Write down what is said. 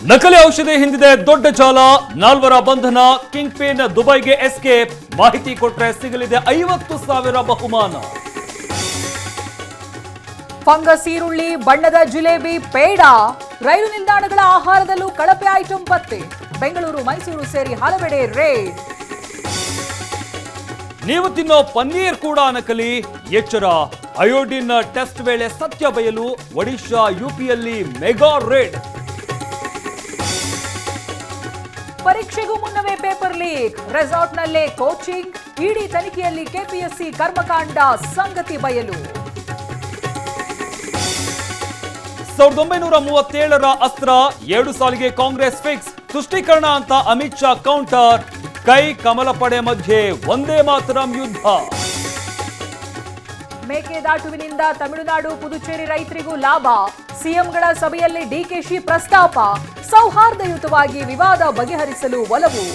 ನಕಲಿ ಔಷಧಿ ಹಿಂದಿದೆ ದೊಡ್ಡ ಜಾಲ, ನಾಲ್ವರ ಬಂಧನ, ಕಿಂಗ್ ಪಿನ್ ದುಬೈಗೆ ಎಸ್ಕೇಪ್. ಮಾಹಿತಿ ಕೊಟ್ರೆ ಸಿಗಲಿದೆ 50,000 ಬಹುಮಾನ. ಫಂಗಸ್ ಈರುಳ್ಳಿ, ಬಣ್ಣದ ಜಿಲೇಬಿ, ಪೇಡ, ರೈಲು ನಿಲ್ದಾಣಗಳ ಆಹಾರದಲ್ಲೂ ಕಳಪೆ ಐಟಂ ಪತ್ತೆ. ಬೆಂಗಳೂರು, ಮೈಸೂರು ಸೇರಿ ಹಲವೆಡೆ ರೇಡ್. ನೀವು ತಿನ್ನೋ ಪನ್ನೀರ್ ಕೂಡ ನಕಲಿ, ಎಚ್ಚರ. ಅಯೋಡಿನ್ ಟೆಸ್ಟ್ ವೇಳೆ ಸತ್ಯ ಬಯಲು. ಒಡಿಶಾ, ಯುಪಿಯಲ್ಲಿ ಮೆಗಾ ರೇಡ್. ಪರೀಕ್ಷೆಗೂ ಮುನ್ನವೇ ಪೇಪರ್ ಲೀಕ್, ರೆಸಾರ್ಟ್ನಲ್ಲೇ ಕೋಚಿಂಗ್, ಇಡಿ ತನಿಖೆಯಲ್ಲಿ ಕೆಪಿಎಸ್ಸಿ ಕರ್ಮಕಾಂಡ ಸಂಗತಿ ಬಯಲು. 1937ರ ಅಸ್ತ್ರ, 2 ಸಾಲಿಗೆ ಕಾಂಗ್ರೆಸ್ ಫಿಕ್ಸ್. ತುಷ್ಟೀಕರಣ ಅಂತ ಅಮಿತ್ ಶಾ ಕೌಂಟರ್. ಕೈ ಕಮಲ ಪಡೆ ಮಧ್ಯೆ ಒಂದೇ ಮಾತರಂ ಯುದ್ಧ. ಮೇಕೆದಾಟುವಿನಿಂದ ತಮಿಳುನಾಡು, ಪುದುಚೇರಿ ರೈತರಿಗೂ ಲಾಭ. ಸಿಎಂಗಳ ಸಭೆಯಲ್ಲಿ ಡಿಕೆಶಿ ಪ್ರಸ್ತಾಪ. ಸೌಹಾರ್ದಯುತವಾಗಿ ವಿವಾದ ಬಗೆಹರಿಸಲು ಒಲವು.